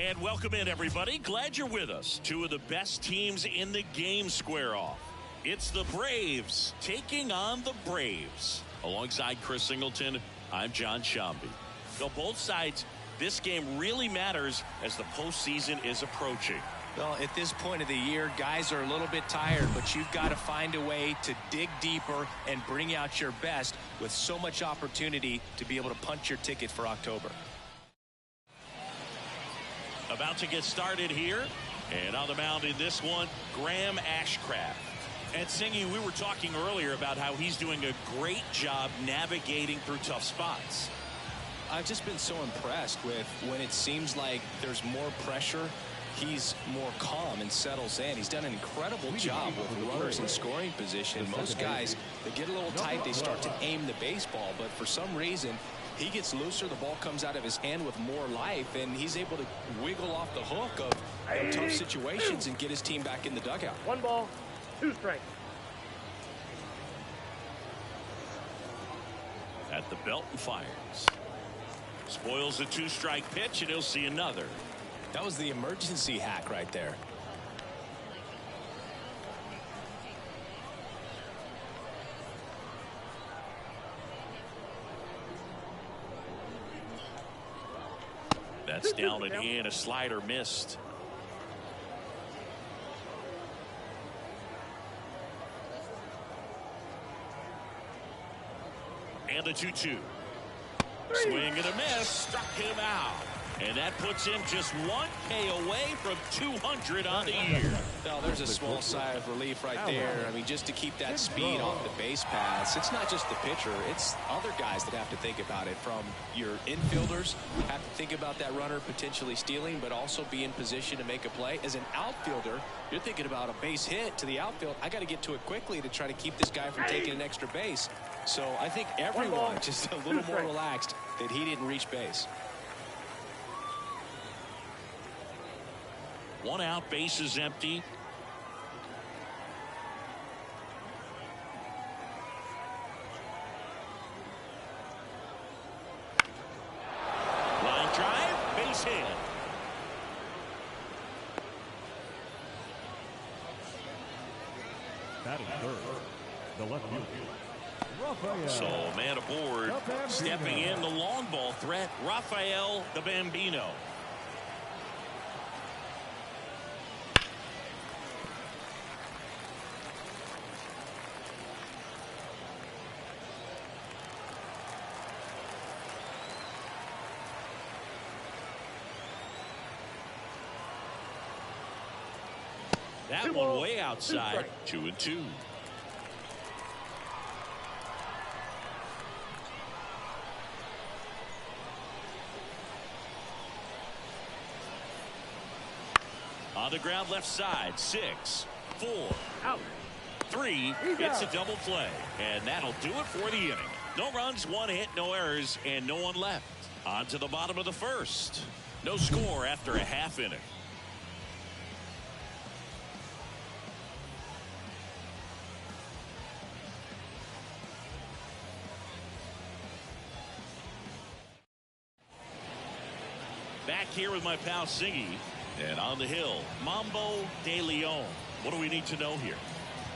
And welcome in, everybody. Glad you're with us. Two of the best teams in the game square off. It's the Braves taking on the Braves. Alongside Chris Singleton, I'm John Shambi. So both sides, this game really matters as the postseason is approaching. Well, at this point of the year, guys are a little bit tired, but you've got to find a way to dig deeper and bring out your best with so much opportunity to be able to punch your ticket for October. About to get started here, and on the mound in this one, Graham Ashcraft. And Singy, we were talking earlier about how he's doing a great job navigating through tough spots. I've just been so impressed with when it seems like there's more pressure, he's more calm and settles in. He's done an incredible job with runners in scoring position. Most guys, they get a little tight, they start to aim the baseball, but for some reason, he gets looser, the ball comes out of his hand with more life, and he's able to wiggle off the hook of tough situations and get his team back in the dugout. 1 ball, 2 strikes. At the belt and fires. Spoils the 2-strike pitch, and he'll see another. That was the emergency hack right there. That's down and in. A slider missed. And the 2-2. Swing and a miss. Struck him out. And that puts him just 1K away from 200 on the year. Well, there's a small sigh of relief right there. I mean, just to keep that speed off the base paths. It's not just the pitcher. It's other guys that have to think about it. From your infielders, have to think about that runner potentially stealing, but also be in position to make a play. As an outfielder, you're thinking about a base hit to the outfield. I got to get to it quickly to try to keep this guy from taking an extra base. So I think everyone just a little more relaxed that he didn't reach base. 1 out, base is empty. Line drive, base hit. Batting third, the left fielder. So man aboard, stepping in the long ball threat, Rafael the Bambino. That one way outside. 2-2. On the ground left side. 6, 4, out. 3. It's a double play. And that'll do it for the inning. No runs, 1 hit, no errors, and no one left. On to the bottom of the first. No score after a half inning. Back here with my pal Singy, and on the hill, Mambo de Leon. What do we need to know here?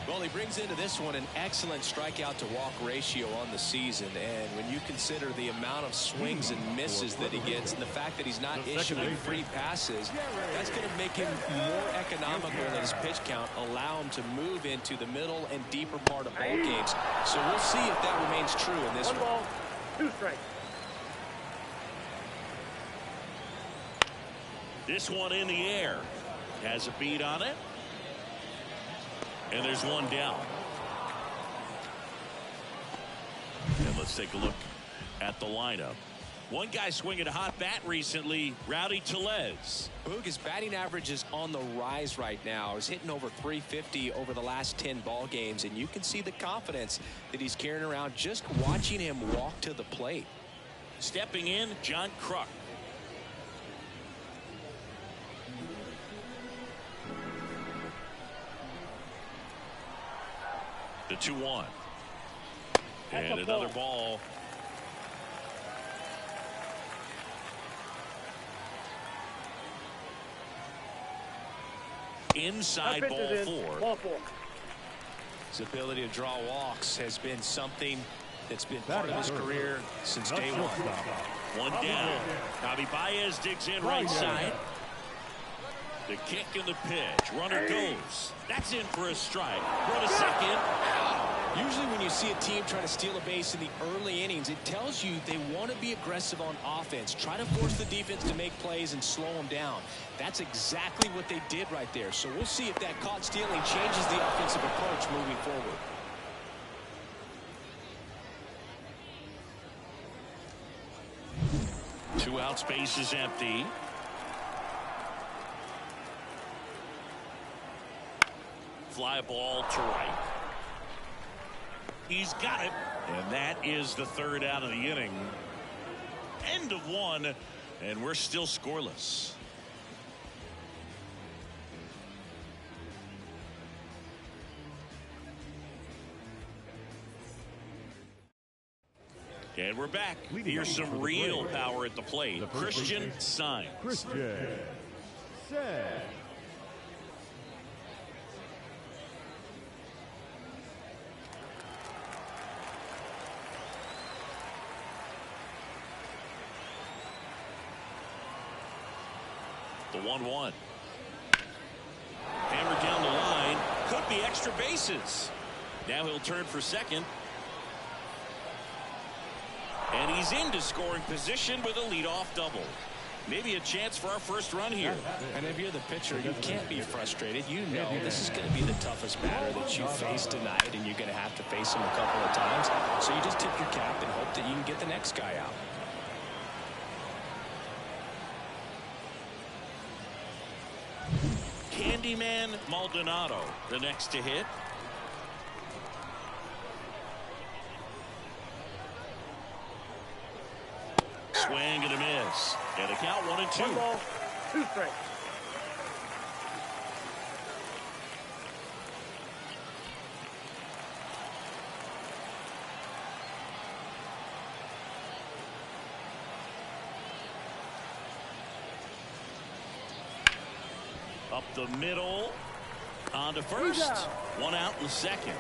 Well, he brings into this one an excellent strikeout to walk ratio on the season, and when you consider the amount of swings and misses that he gets and the fact that he's not issuing free passes, that's going to make him more economical in his pitch count, allow him to move into the middle and deeper part of ball games. So we'll see if that remains true in this 1 ball, 2 strikes. This one in the air. Has a beat on it. And there's one down. And let's take a look at the lineup. One guy swinging a hot bat recently, Rowdy Tellez. Boog, his batting average is on the rise right now. He's hitting over 350 over the last 10 ball games, and you can see the confidence that he's carrying around just watching him walk to the plate. Stepping in, John Kruk. The 2-1. And another ball. inside ball four. Ball four. His ability to draw walks has been something that's been part of his career since day one. One down. Javi Baez digs in right side. The kick and the pitch. Runner goes. That's in for a strike. Run a second. Usually when you see a team try to steal a base in the early innings, it tells you they want to be aggressive on offense. Try to force the defense to make plays and slow them down. That's exactly what they did right there. So we'll see if that caught stealing changes the offensive approach moving forward. Two out, space is empty. Fly ball to right. He's got it. And that is the third out of the inning. End of one. And we're still scoreless. And we're back. Here's some real power at the plate. Christian Sainz. Christian Sainz. The 1-1. Hammered down the line. Could be extra bases. Now he'll turn for second. And he's into scoring position with a leadoff double. Maybe a chance for our first run here. And if you're the pitcher, you can't be frustrated. You know this is going to be the toughest batter that you face tonight, and you're going to have to face him a couple of times. So you just tip your cap and hope that you can get the next guy out. Candyman Maldonado, the next to hit. Swing and a miss. And a count 1-2. 1 ball, 2 strikes. Up the middle. On to first. 1 out in the second.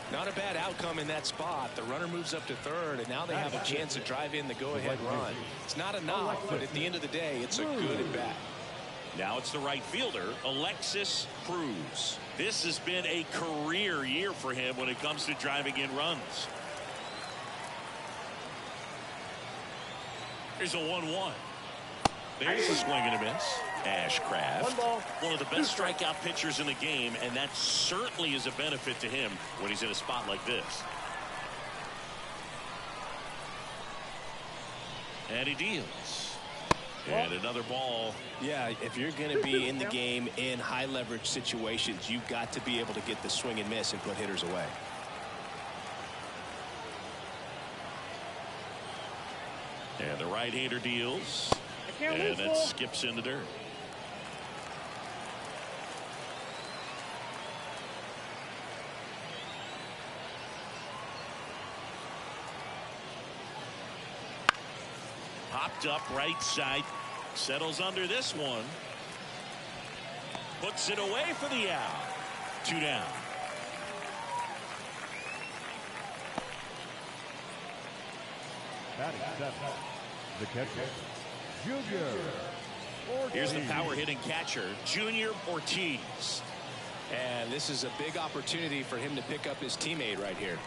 Not a bad outcome in that spot. The runner moves up to third, and now they have a chance to drive in the go-ahead run. It's not enough, but at the end of the day, it's a good at bat. Now it's the right fielder, Alexis Cruz. This has been a career year for him when it comes to driving in runs. Here's a 1-1. There's a swing and a miss. Ashcraft, one of the best strikeout pitchers in the game, and that certainly is a benefit to him when he's in a spot like this. And he deals. And another ball. Yeah, if you're going to be in the game in high leverage situations, you've got to be able to get the swing and miss and put hitters away. And the right-hander deals. And that skips in the dirt. Popped up right side. Settles under this one. Puts it away for the out. 2 down. Batting seventh, the catcher, Junior Ortiz. Here's the power hitting catcher, Junior Ortiz. And this is a big opportunity for him to pick up his teammate right here.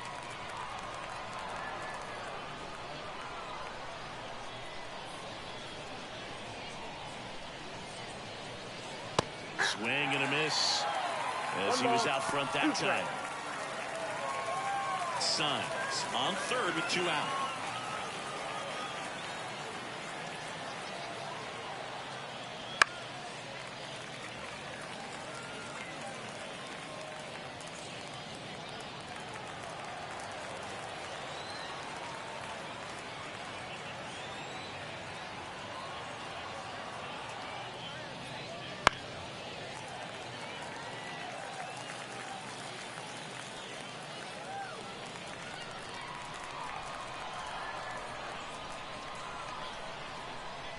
Swing and a miss as he was out front that time. Sainz on third with 2 out.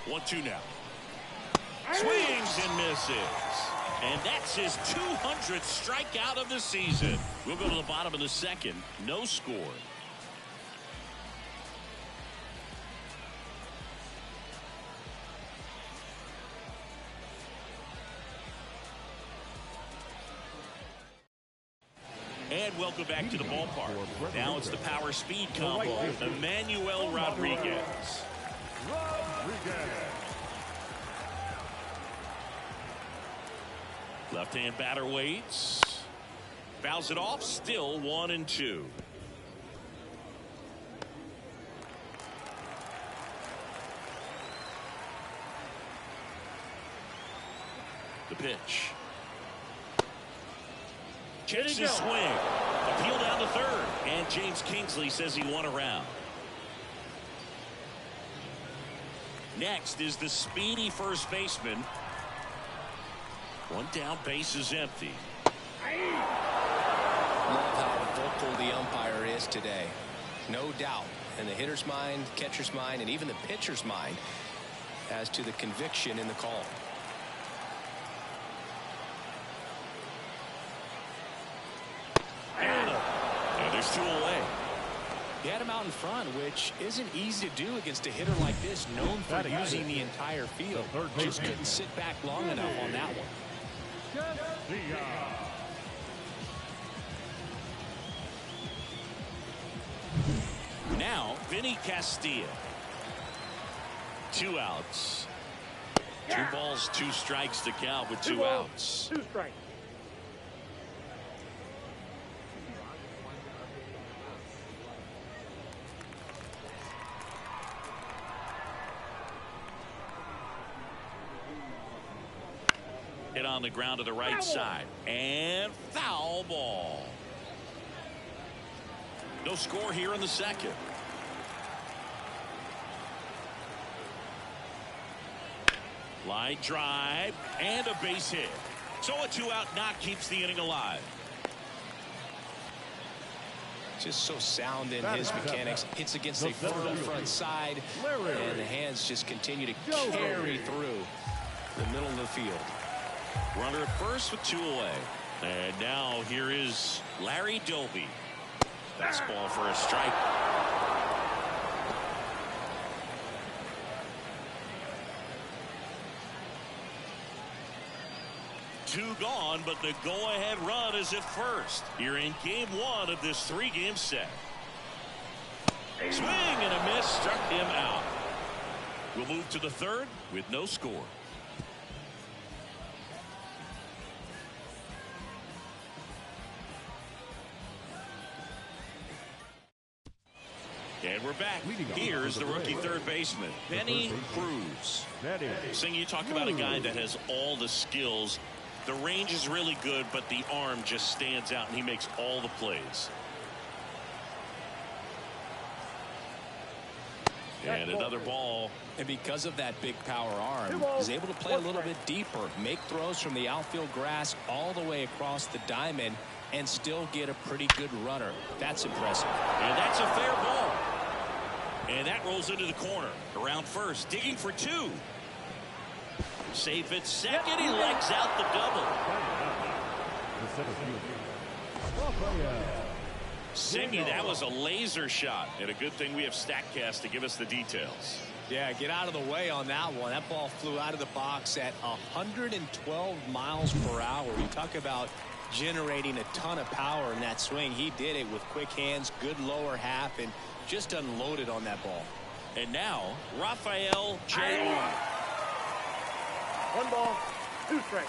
One, 2 now. Swings and misses. And that's his 200th strikeout of the season. We'll go to the bottom of the second. No score. And welcome back to the ballpark. Now it's the power speed combo. Emmanuel Rodriguez. Left-hand batter waits. Fouls it off. Still 1-2. The pitch. Checks his swing. Appeal down to third. And James Kingsley says he won around. Next is the speedy first baseman. One down, base is empty. Love how vocal the umpire is today. No doubt in the hitter's mind, catcher's mind, and even the pitcher's mind as to the conviction in the call. And there's 2 away. He had him out in front, which isn't easy to do against a hitter like this, known for using the entire field. Just couldn't sit back long enough on that one. Now, Vinny Castilla. 2 outs. 2 balls, 2 strikes to count with 2 outs. 2 strikes. Hit on the ground to the right side. And foul ball. No score here in the second. Line drive and a base hit. So a 2-out knock keeps the inning alive. Just so sound in his mechanics. Hits against a firm front side. And the hands just continue to carry through the middle of the field. Runner at first with 2 away. And now here is Larry Doby. Fastball for a strike. Two gone, but the go-ahead run is at first. Here in game 1 of this 3-game set. Swing and a miss, struck him out. We'll move to the third with no score. And we're back. Here's the rookie third baseman, Benny Cruz. Sing, you talk about a guy that has all the skills. The range is really good, but the arm just stands out, and he makes all the plays. And another ball. And because of that big power arm, he's able to play a little bit deeper, make throws from the outfield grass all the way across the diamond, and still get a pretty good runner. That's impressive. And that's a fair ball. And that rolls into the corner. Around first, digging for 2. Safe at second. He legs out the double. Singy, that was a laser shot. And a good thing we have StatCast to give us the details. Yeah, get out of the way on that one. That ball flew out of the box at 112 miles per hour. You talk about generating a ton of power in that swing. He did it with quick hands, good lower half, and just unloaded on that ball. And now, Rafael J. 1 ball, 2 strikes.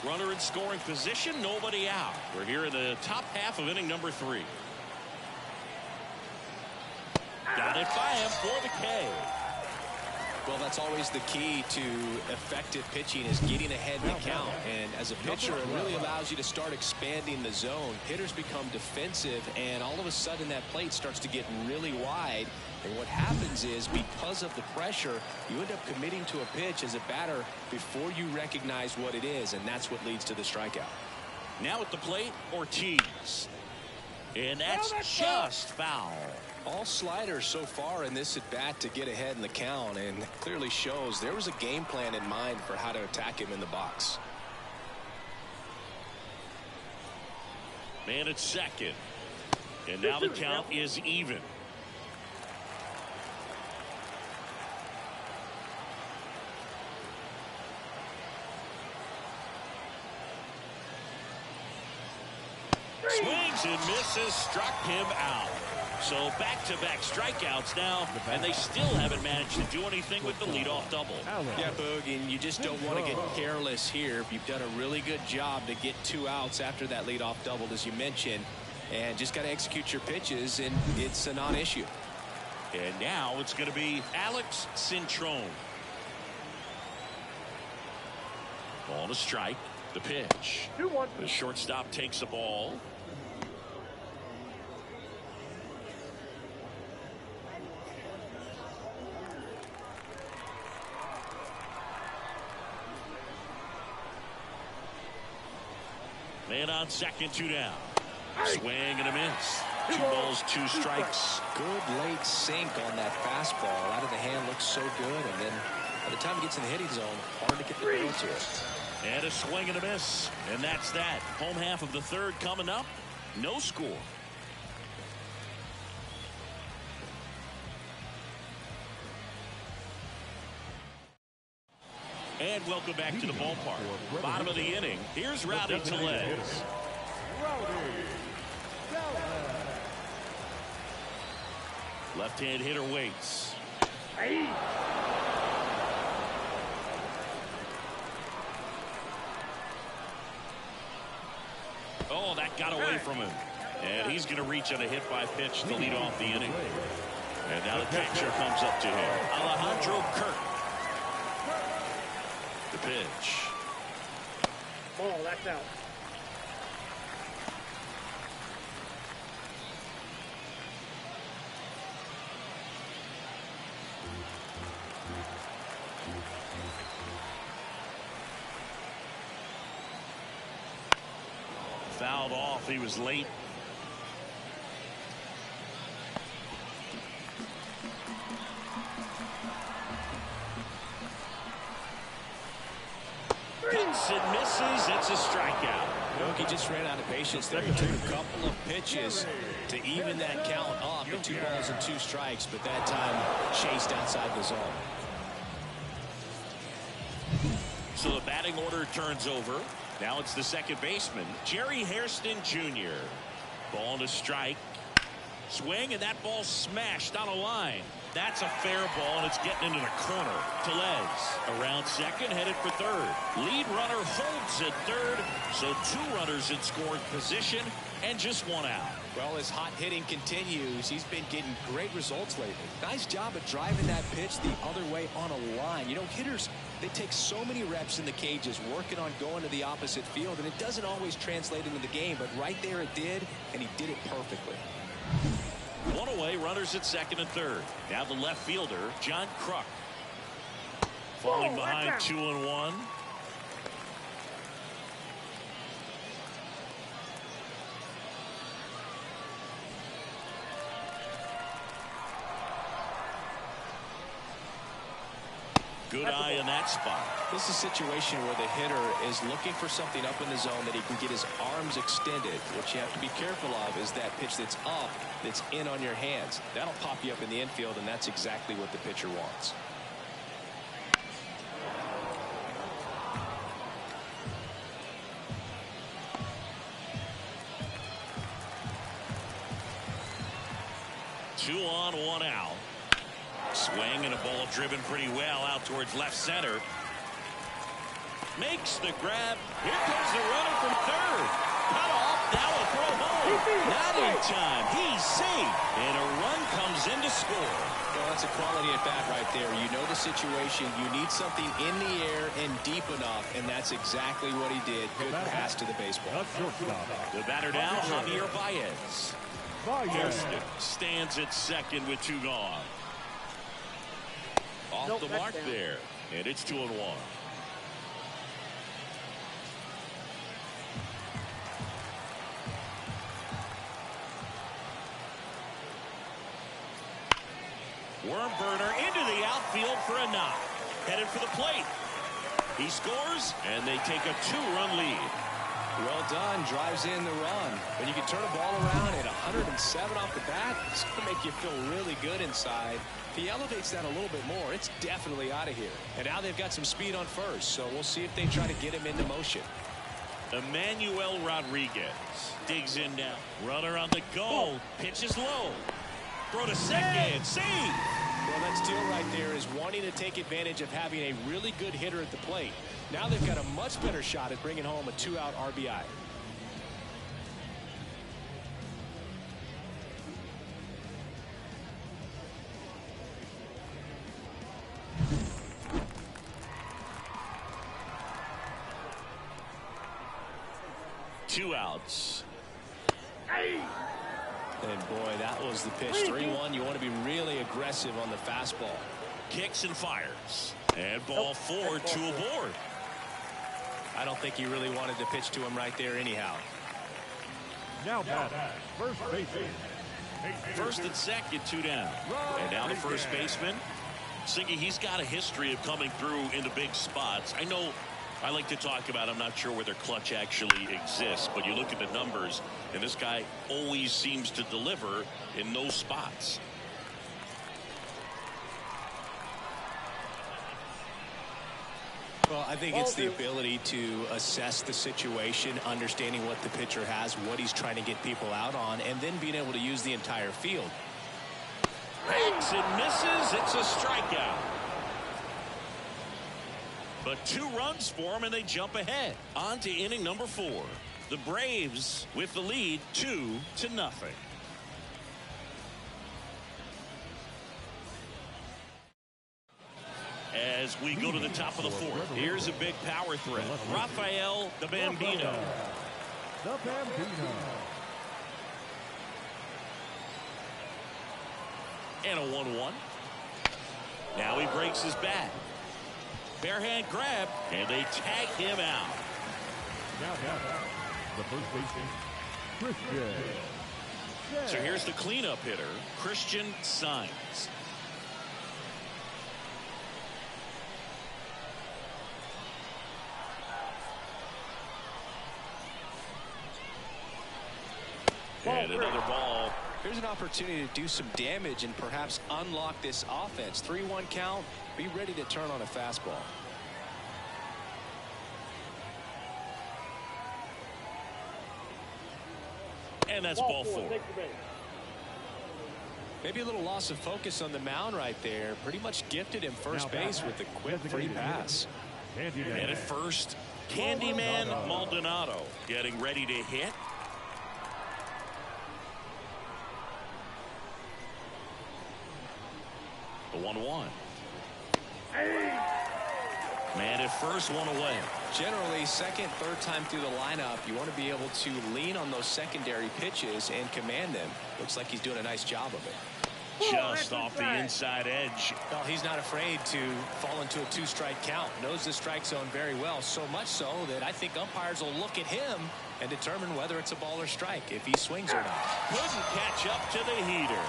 Runner in scoring position, nobody out. We're here in the top half of inning number 3. Got it by him for the K. Well, that's always the key to effective pitching, is getting ahead in the count. And as a pitcher, it really allows you to start expanding the zone. Hitters become defensive, and all of a sudden that plate starts to get really wide. And what happens is, because of the pressure, you end up committing to a pitch as a batter before you recognize what it is, and that's what leads to the strikeout. Now at the plate, Ortiz. And that's just foul. All sliders so far in this at bat to get ahead in the count, and clearly shows there was a game plan in mind for how to attack him in the box. Man at second. And now the count is even. Swings and misses, struck him out. So back-to-back strikeouts now, and they still haven't managed to do anything with the leadoff double. Yeah, Boog, and you just don't want to get careless here. You've done a really good job to get 2 outs after that leadoff double, as you mentioned, and just got to execute your pitches, and it's a non-issue. And now it's going to be Alex Cintrone. Ball to strike. The pitch. 2-1. The shortstop takes the ball. Man on second, 2 down. Swing and a miss. 2 balls, 2 strikes. Good late sink on that fastball. Out of the hand looks so good, and then by the time it gets in the hitting zone, hard to get the barrel to it. And a swing and a miss. And that's that. Home half of the third coming up. No score. And welcome back to the ballpark. Bottom of the inning. Here's Rowdy Tellez. Left-hand hitter waits. Hey. Oh, that got away from him. And he's going to reach on a hit by pitch to lead off the inning. And now the catcher comes up to him. Alejandro Kirk. The pitch. Ball, that's out. Fouled off. He was late. Hits and misses. It's a strikeout. He just ran out of patience there. He took a couple of pitches to even that count up at 2 balls and 2 strikes, but that time chased outside the zone. So the batting order turns over. Now it's the second baseman, Jerry Hairston Jr. Ball to strike. Swing, and that ball smashed on a line. That's a fair ball, and it's getting into the corner. Tellez around second, headed for third. Lead runner holds at third, so 2 runners in scoring position and just 1 out. Well, his hot hitting continues. He's been getting great results lately. Nice job of driving that pitch the other way on a line. You know, hitters, they take so many reps in the cages working on going to the opposite field, and it doesn't always translate into the game, but right there it did, and he did it perfectly. 1 away, runners at second and third. Now the left fielder, John Kruk. Falling behind 2-1. Good eye in that spot. This is a situation where the hitter is looking for something up in the zone that he can get his arms extended. What you have to be careful of is that pitch that's up, that's in on your hands. That'll pop you up in the infield, and that's exactly what the pitcher wants. Two on, 1 out. Swing and a ball driven pretty well out towards left center. Makes the grab. Here comes the runner from third. Cut off. Now a throw home. Not in time. He's safe. And a run comes in to score. Well, that's a quality at bat right there. You know the situation. You need something in the air and deep enough, and that's exactly what he did. Good pass to the baseball. The batter now, Javier Baez. Hairston stands at second with 2 gone. Off the mark there, and it's 2-1. Worm burner into the outfield for a knock. Headed for the plate. He scores, and they take a 2-run lead. Well done. Drives in the run. When you can turn a ball around at 107 off the bat, it's going to make you feel really good inside. If he elevates that a little bit more, it's definitely out of here. And now they've got some speed on first, so we'll see if they try to get him into motion. Emmanuel Rodriguez digs in now. Runner on the go. Pitches low. Throw to second. Save. Well, that steal right there is wanting to take advantage of having a really good hitter at the plate. Now they've got a much better shot at bringing home a 2-out RBI. Two outs. And boy, that was the pitch. 3-1. You want to be really aggressive on the fastball. Kicks and fires. And ball 4, 2 aboard. I don't think he really wanted to pitch to him right there anyhow. Now back, first baseman. First and second, 2 down. And now the first baseman. Siggy, he's got a history of coming through into big spots. I know I like to talk about, I'm not sure where their clutch actually exists, but you look at the numbers, and this guy always seems to deliver in those spots. Well, I think it's the ability to assess the situation, understanding what the pitcher has, what he's trying to get people out on, and then being able to use the entire field. Hacks and misses. It's a strikeout. But 2 runs for them, and they jump ahead. On to inning number 4. The Braves with the lead 2-0. As we go to the top of the 4th, here's a big power threat. Rafael the Bambino. The Bambino. And a 1-1. Now he breaks his bat. Barehand grab, and they tag him out. Now the first baseman, Christian. So here's the cleanup hitter, Christian Sainz. And another ball. Here's an opportunity to do some damage and perhaps unlock this offense. 3-1 count. Be ready to turn on a fastball. And that's ball 4. Maybe a little loss of focus on the mound right there. Pretty much gifted him first base with a quick free pass. And at first, Candyman Maldonado getting ready to hit. The 1-1. Man at first, 1 away. Generally, second, third time through the lineup, you want to be able to lean on those secondary pitches and command them. Looks like he's doing a nice job of it. Just off the inside edge. Well, he's not afraid to fall into a 2-strike count. Knows the strike zone very well, so much so that I think umpires will look at him and determine whether it's a ball or strike, if he swings or not. Couldn't catch up to the heater.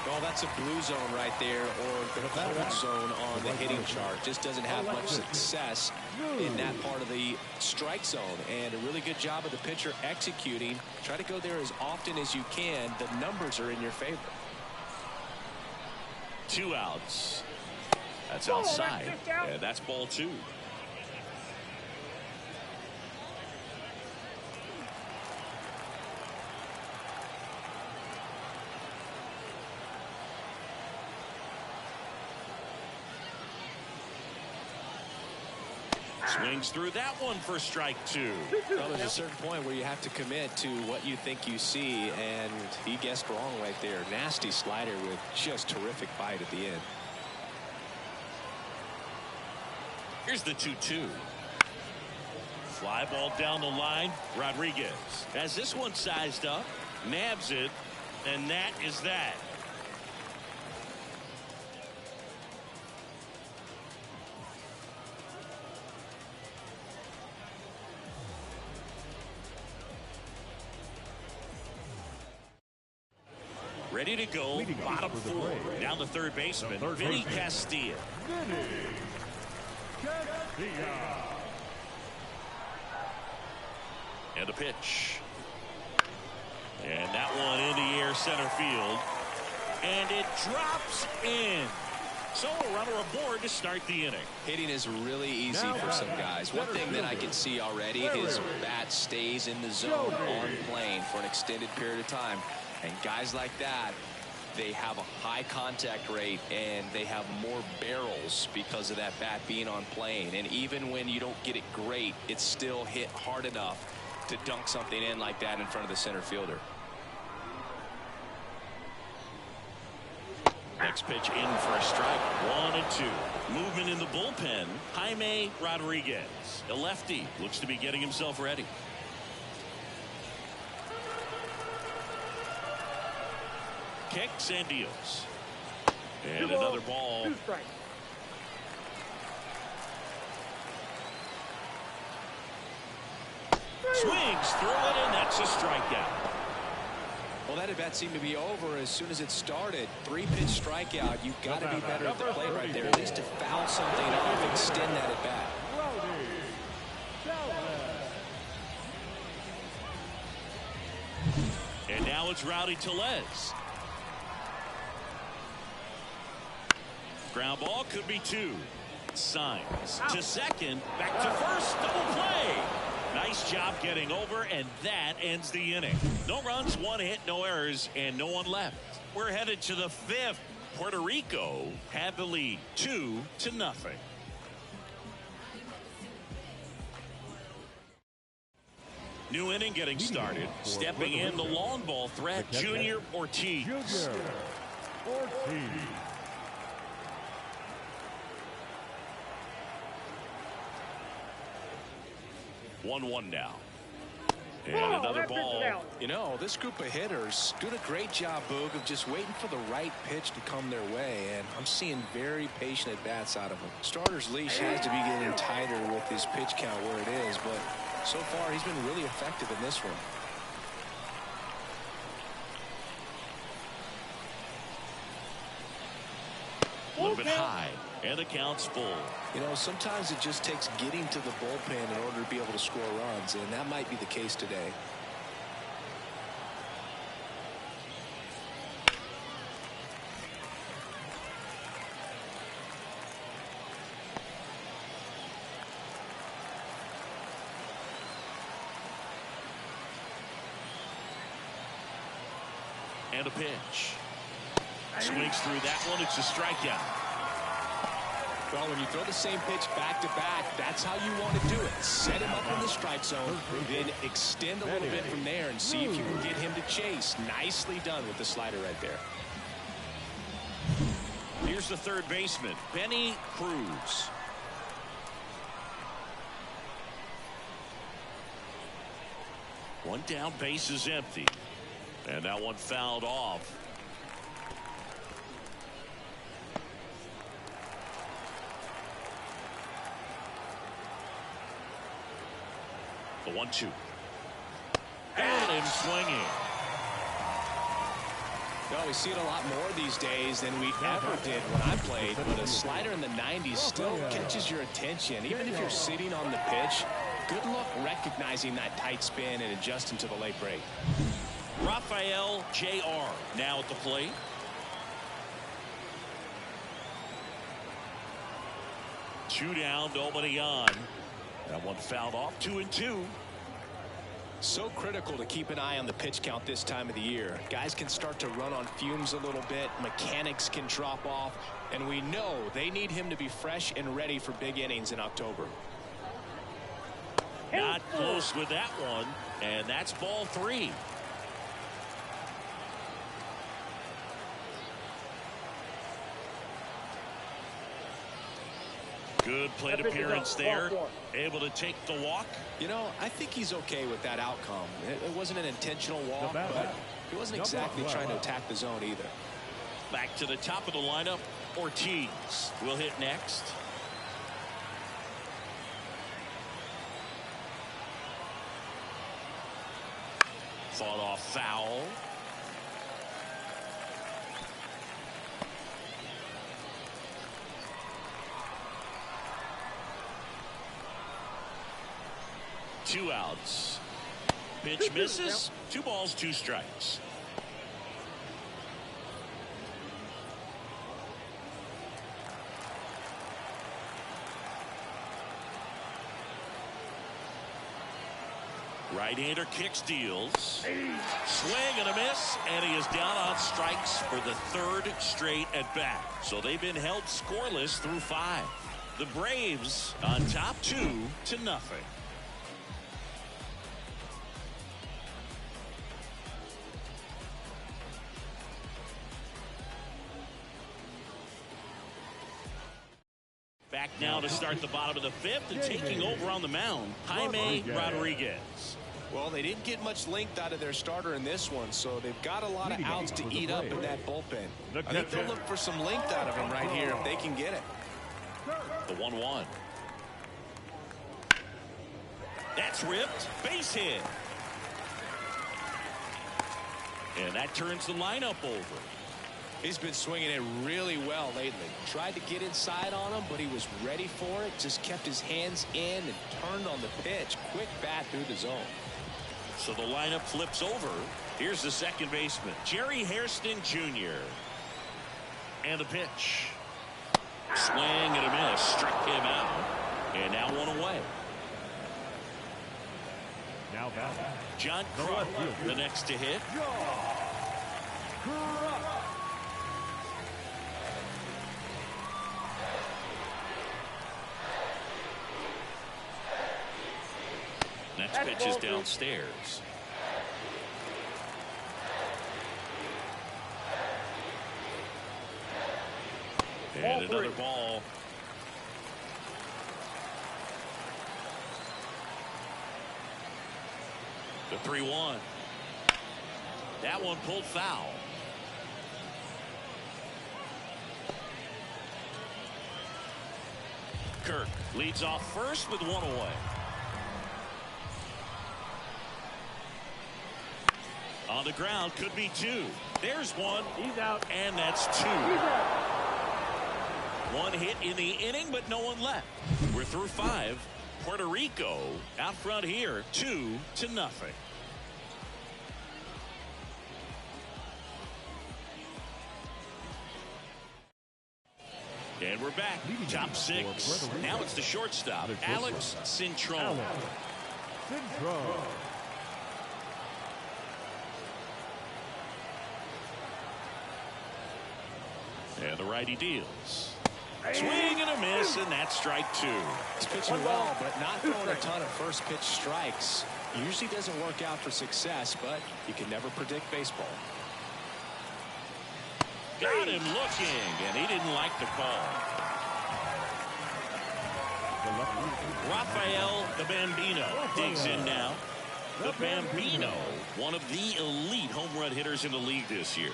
Well, that's a blue zone right there, or the cold zone on the hitting chart. Just doesn't have much success in that part of the strike zone. And a really good job of the pitcher executing. Try to go there as often as you can. The numbers are in your favor. 2 outs. That's outside. And that's ball 2. Swings through that one for strike 2. Well, there's a certain point where you have to commit to what you think you see, and he guessed wrong right there. Nasty slider with just terrific bite at the end. Here's the 2-2. Fly ball down the line. Rodriguez has this one sized up, nabs it, and that is that. Ready to go. Leading Bottom for the 4. Braves. Down the third baseman. The third Vinny baseman. Castilla. Vinny Castilla. And a pitch. And that one in the air center field. And it drops in. So a runner aboard to start the inning. Hitting is really easy for some guys. One thing that I can see already, his bat stays in the zone on plane for an extended period of time. And guys like that, they have a high contact rate and they have more barrels because of that bat being on plane. And even when you don't get it great, it's still hit hard enough to dunk something in like that in front of the center fielder. Next pitch in for a strike. 1-2. Movement in the bullpen. Jaime Rodriguez, a lefty, looks to be getting himself ready. Kicks and deals. And another ball. 2 strikes. Swings through it, and that's a strikeout. Well, that at bat seemed to be over as soon as it started. 3-pitch strikeout. You've got to be better at the plate right there, at least to foul something off, extend that at bat. And now it's Rowdy Tellez. Ground ball could be 2. Signs to second, back to first, double play. Nice job getting over, and that ends the inning. No runs, 1 hit, no errors, and no one left. We're headed to the 5th. Puerto Rico had the lead 2-0. New inning getting started. Stepping in the long ball threat, Junior Ortiz. Junior Ortiz. 1-1 now. And another ball. You know, this group of hitters doing a great job, Boog, of just waiting for the right pitch to come their way. And I'm seeing very patient at bats out of them. Starter's leash has to be getting tighter with his pitch count where it is, but so far he's been really effective in this one. A little bit high, and the count's full. You know, sometimes it just takes getting to the bullpen in order to be able to score runs, and that might be the case today. And a pitch. Swings through that one. It's a strikeout. Well, when you throw the same pitch back to back, that's how you want to do it. Set him up in the strike zone, then extend a little bit from there and see if you can get him to chase. Nicely done with the slider right there. Here's the third baseman, Benny Cruz. One down, base is empty. And that one fouled off. The 1-2. Got him swinging. Well, we see it a lot more these days than we ever did when I played, but a slider in the 90s still catches your attention. Even if you're sitting on the pitch, good luck recognizing that tight spin and adjusting to the late break. Rafael Jr. now at the plate. Two down, nobody on. That one fouled off. 2-2. So critical to keep an eye on the pitch count this time of the year. Guys can start to run on fumes a little bit. Mechanics can drop off. And we know they need him to be fresh and ready for big innings in October. Not close with that one. And that's ball 3. Good plate appearance there. Able to take the walk. You know, I think he's okay with that outcome. It wasn't an intentional walk, but he wasn't exactly trying to attack the zone either. Back to the top of the lineup. Ortiz will hit next. Fought off foul. 2 outs. Pitch misses. 2 balls, 2 strikes. Right-hander kicks, deals. Swing and a miss, and he is down on strikes for the 3rd straight at bat. So they've been held scoreless through 5. The Braves on top 2-0. Back now to start the bottom of the 5th, and taking over on the mound, Jaime Rodriguez. Well, they didn't get much length out of their starter in this one, so they've got a lot of outs to eat up in that bullpen. I think they'll look for some length out of him right here if they can get it. The 1-1. That's ripped. Base hit. And that turns the lineup over. He's been swinging it really well lately. Tried to get inside on him, but he was ready for it. Just kept his hands in and turned on the pitch. Quick bat through the zone. So the lineup flips over. Here's the second baseman, Jerry Hairston Jr. And the pitch. Swing and a miss. Struck him out. And now 1 away. Now batting. John Kruk, the next to hit. Next pitch is downstairs. And another ball. The 3-1. That one pulled foul. Kirk leads off first with 1 away. On the ground, could be 2. There's 1. He's out. And that's 2. He's out. 1 hit in the inning, but no one left. We're through 5. Puerto Rico out front here, 2-0. And we're back. Top 6. Now it's the shortstop, Alex Cintron. And the righty deals. Swing and a miss, and that's strike 2. He's pitching well, but not throwing a ton of first pitch strikes. Usually doesn't work out for success, but you can never predict baseball. Got him looking, and he didn't like the call. Rafael the Bambino digs in now. The Bambino, one of the elite home run hitters in the league this year.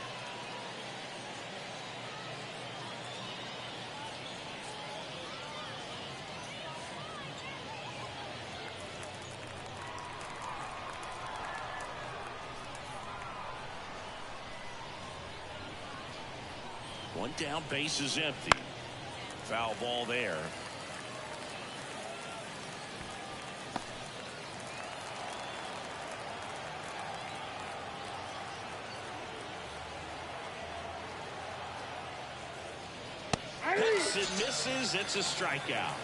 One down, base is empty. Foul ball there. Hits and misses. It's a strikeout.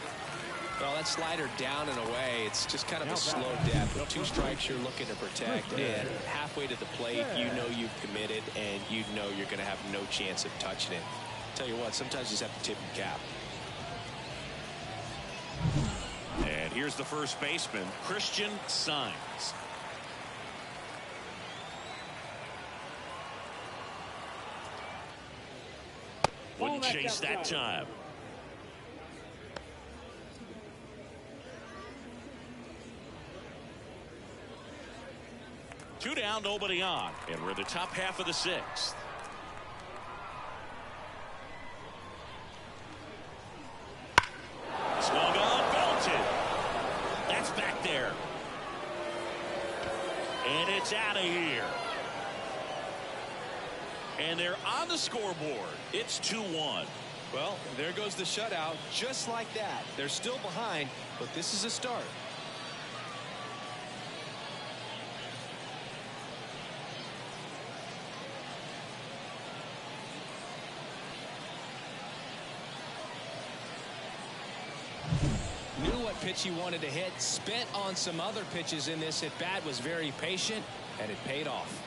Well, that slider down and away. It's just kind of a slow death. With 2 strikes you're looking to protect, and halfway to the plate you know you've committed and you know you're going to have no chance of touching it. Tell you what, sometimes you just have to tip your cap. And here's the first baseman, Christian Sainz. Wouldn't chase that time. Two down, nobody on, and we're in the top half of the 6th. Swung on, belted. That's back there. And it's out of here. And they're on the scoreboard. It's 2-1. Well, there goes the shutout. Just like that. They're still behind, but this is a start. pitch he wanted to hit. Spent on some other pitches in this at bat. Was very patient, and it paid off.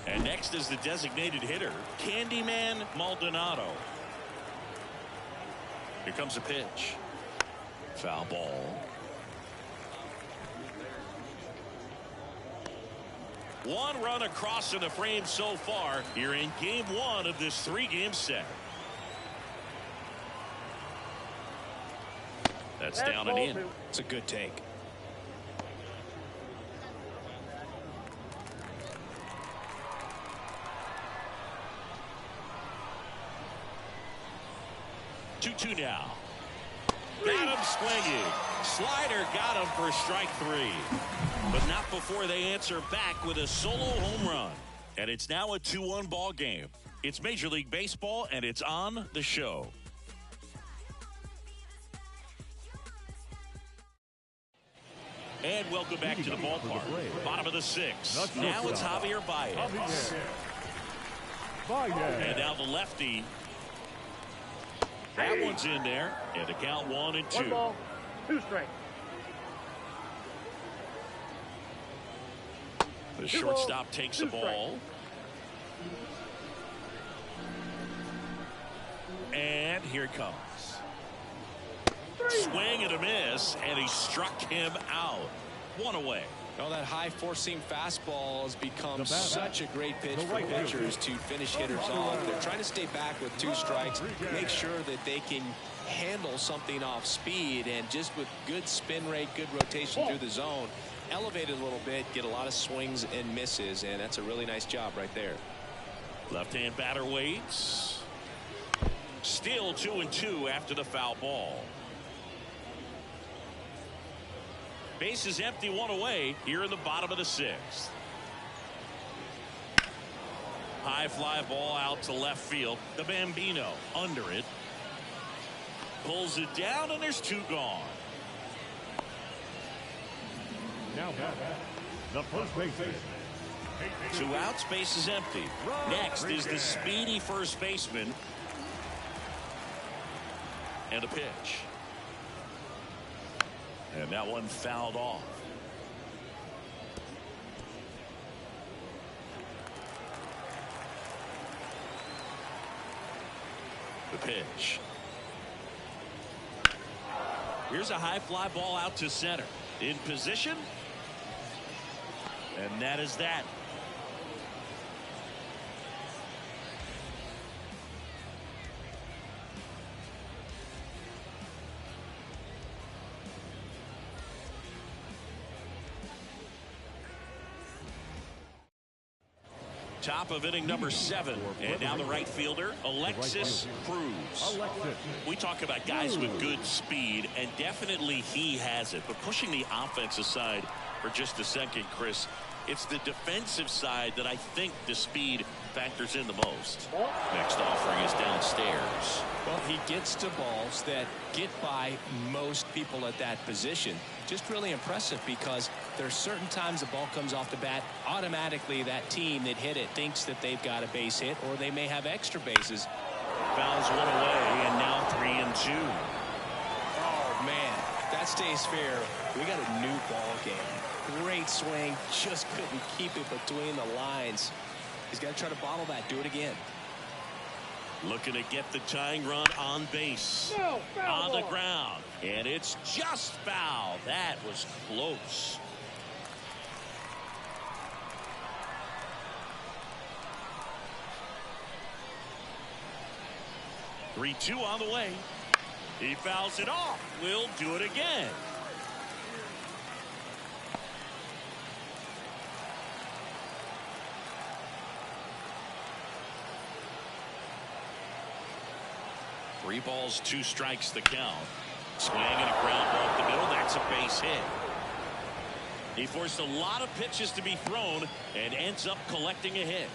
And next is the designated hitter, Candyman Maldonado. Here comes a pitch. Foul ball. One run across in the frame so far here in game one of this 3-game set. That's down and in. It's a good take. Two now. Got him swinging. Slider got him for strike 3. But not before they answer back with a solo home run. And it's now a 2-1 ball game. It's Major League Baseball, and it's on the show. And welcome back to the ballpark. Bottom of the 6th. Now it's Javier Baez. And now the lefty. That one's in there. And the count 1-2. 1 ball, 2 strikes. The shortstop takes the ball. And here it comes. Swing and a miss, and he struck him out. 1 away. Well, that high four-seam fastball has become such a great pitch for pitchers to finish hitters off. They're trying to stay back with 2 strikes, make sure that they can handle something off speed, and just with good spin rate, good rotation through the zone, elevate it a little bit, get a lot of swings and misses, and that's a really nice job right there. Left-hand batter waits. Still 2-2 after the foul ball. Base is empty, 1 away here in the bottom of the 6th. High fly ball out to left field. The Bambino under it. Pulls it down, and there's 2 gone. Now the first baseman. 2 outs, base is empty. Next is the speedy first baseman. And a pitch. And that one fouled off. The pitch. Here's a high fly ball out to center. In position. And that is that. Top of inning number 7, and now the right fielder, Alexis Cruz. We talk about guys with good speed, and definitely he has it. But pushing the offense aside for just a second, Chris, it's the defensive side that I think the speed factors in the most. Next offering is downstairs. Well, he gets to balls that get by most people at that position. Just really impressive, because there's certain times the ball comes off the bat, automatically that team that hit it thinks that they've got a base hit, or they may have extra bases. Fouls 1 away, and now 3-2. Oh man, that stays fair. We got a new ball game. Great swing, just couldn't keep it between the lines. He's got to try to bottle that. Do it again. Looking to get the tying run on base. No, on the ground. And it's just foul. That was close. Three-2 on the way. He fouls it off. We'll do it again. Three balls, 2 strikes the count. Swing and a ground ball up the middle. That's a base hit. He forced a lot of pitches to be thrown and ends up collecting a hit.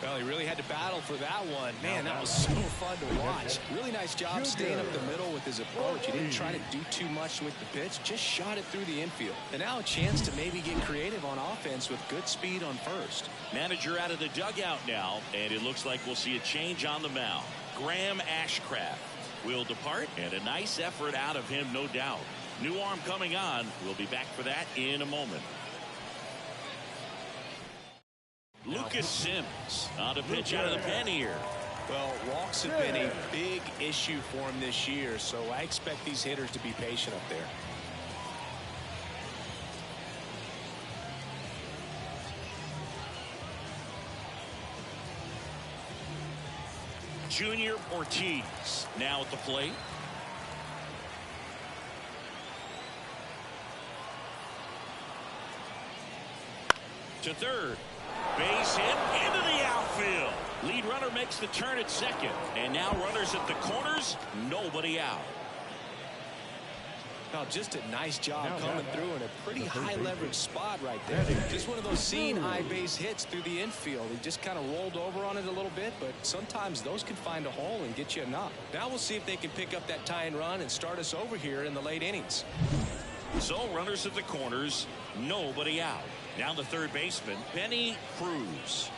Well, he really had to battle for that one. Man, that was so fun to watch. Really nice job staying up the middle with his approach. He didn't try to do too much with the pitch, just shot it through the infield. And now a chance to maybe get creative on offense with good speed on first. Manager out of the dugout now, and it looks like we'll see a change on the mound. Graham Ashcraft will depart, and a nice effort out of him, no doubt. New arm coming on. We'll be back for that in a moment. Lucas Sims on to pitch out of the pen here. Well, walks have been a big issue for him this year, so I expect these hitters to be patient up there. Junior Ortiz now at the plate. To third. Base hit into the outfield. Lead runner makes the turn at second. And now runners at the corners. Nobody out. Now just a nice job coming through in a pretty high leverage spot right there. Just one of those seen high base hits through the infield. He just kind of rolled over on it a little bit, but sometimes those can find a hole and get you a knock. Now we'll see if they can pick up that tying run and start us over here in the late innings. So runners at the corners, nobody out. Now the third baseman, Benny Cruz.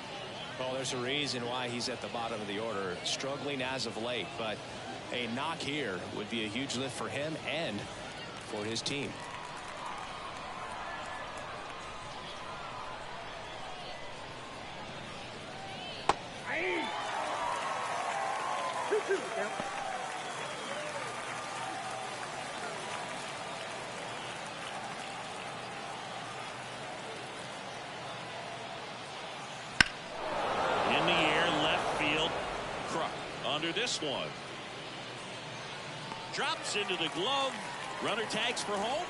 Well, there's a reason why he's at the bottom of the order, struggling as of late, but a knock here would be a huge lift for him and for his team. In the air, left field. Kruk under this one. Drops into the glove. Runner tags for home.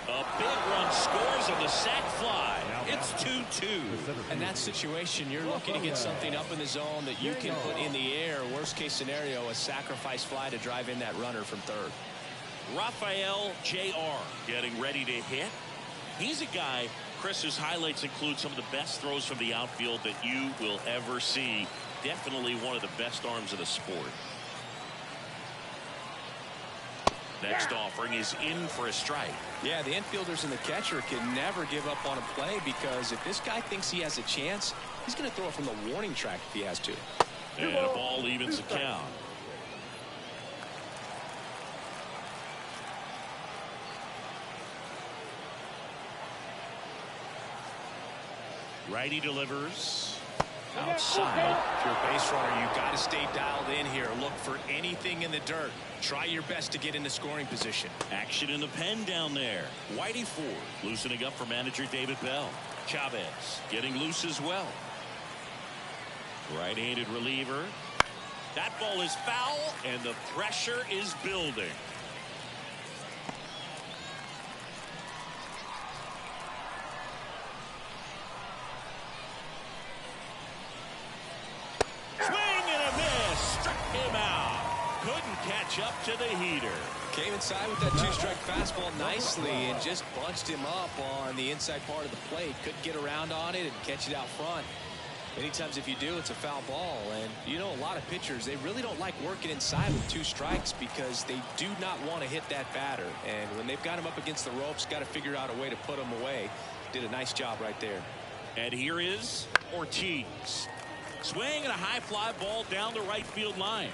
A big run scores on the sac fly. It's 2-2. In that situation, you're looking to get something up in the zone that you can put in the air. Worst case scenario, a sacrifice fly to drive in that runner from third. Rafael Jr. getting ready to hit. He's a guy, Chris's highlights include some of the best throws from the outfield that you will ever see. Definitely one of the best arms of the sport. Next offering is in for a strike. Yeah, the infielders and the catcher can never give up on a play, because if this guy thinks he has a chance, he's going to throw it from the warning track if he has to. And a ball evens the count. Righty delivers. Outside. If you're a base runner, you've got to stay dialed in here. Look for anything in the dirt. Try your best to get into scoring position. Action in the pen down there. Whitey Ford loosening up for manager David Bell. Chavez getting loose as well. Right-handed reliever. That ball is foul, and the pressure is building. Catch up to the heater. Came inside with that two-strike fastball nicely and just bunched him up on the inside part of the plate. Couldn't get around on it and catch it out front. Many times if you do, it's a foul ball. And you know, a lot of pitchers, they really don't like working inside with two strikes because they do not want to hit that batter. And when they've got him up against the ropes, got to figure out a way to put him away. Did a nice job right there. And here is Ortiz. Swing and a high fly ball down the right field line.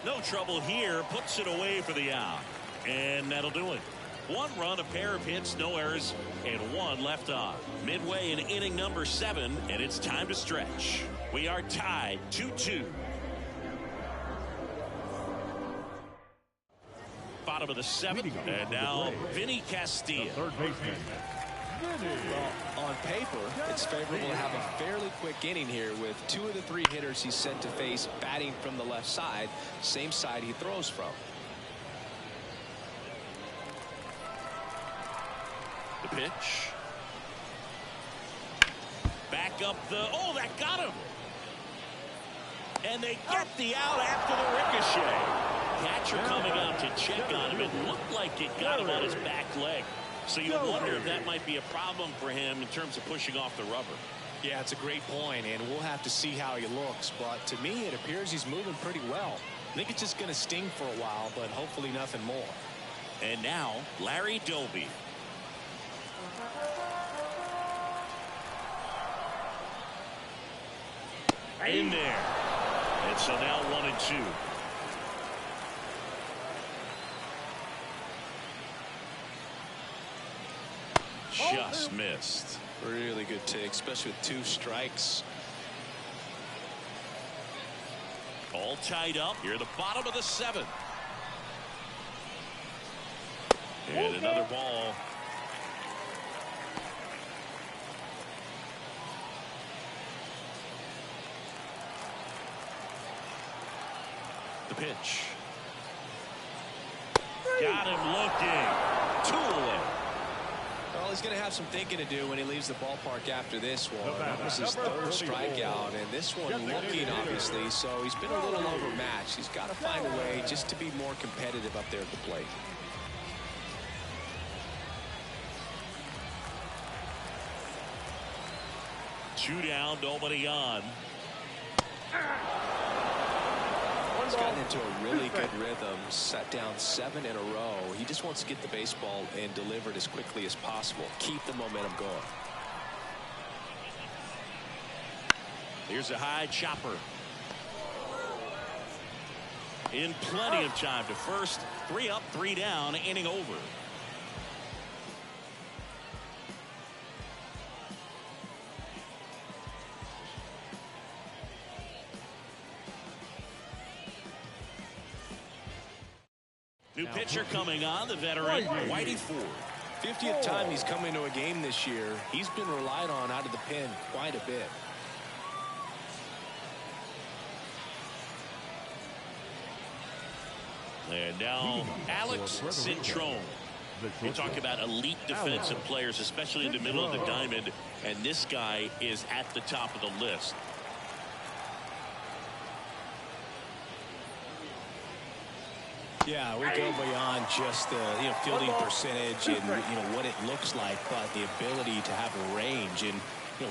No trouble here, puts it away for the out. And that'll do it. One run, a pair of hits, no errors, and one left on. Midway in inning number 7, and it's time to stretch. We are tied 2-2. Bottom of the 7th, and now Vinny Castilla. Third baseman. Well, on paper, it's favorable to have a fairly quick inning here with 2 of the 3 hitters he's set to face batting from the left side, same side he throws from. The pitch. Back up the, oh, that got him. And they get the out after the ricochet. Catcher coming out to check on him. It looked like it got him on his back leg. So you wonder if that might be a problem for him in terms of pushing off the rubber. Yeah, it's a great point, and we'll have to see how he looks. But to me, it appears he's moving pretty well. I think it's just going to sting for a while, but hopefully nothing more. And now, Larry Doby. In there. And so now 1-2. Just missed. Really good take, especially with 2 strikes. All tied up. Here at the bottom of the 7th. And another ball. The pitch. Got him looking. 2 away. Well, he's going to have some thinking to do when he leaves the ballpark after this one. That was his 3rd strikeout, and this one looking, obviously, so he's been a little overmatched. He's got to find a way just to be more competitive up there at the plate. Two down, nobody on. He's gotten into a really good rhythm, set down 7 in a row. He just wants to get the baseball and deliver it as quickly as possible. Keep the momentum going. Here's a high chopper. In plenty of time to first. 3 up, 3 down, inning over. New pitcher coming on, the veteran, Whitey Ford. 50th time he's come into a game this year. He's been relied on out of the pen quite a bit. And now Alex Cintrone. We talk about elite defensive players, especially in the middle of the diamond, and this guy is at the top of the list. Yeah, we go beyond just the fielding percentage and what it looks like, but the ability to have a range and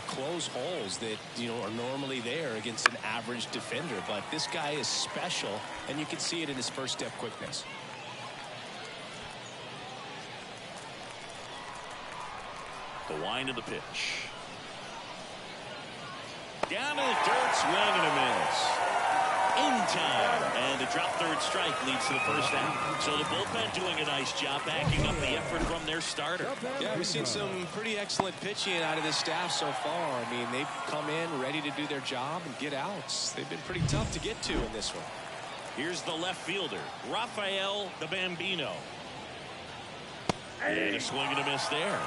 close holes that are normally there against an average defender. But this guy is special, and you can see it in his first step quickness. The wind of the pitch. Down to the dirt, swing and a miss. In time, and the drop 3rd strike leads to the first out. So the bullpen doing a nice job backing up the effort from their starter. Yeah, we've seen some pretty excellent pitching out of this staff so far. I mean, they've come in ready to do their job and get outs. They've been pretty tough to get to in this one. Here's the left fielder, Rafael the Bambino. And a swing and a miss there.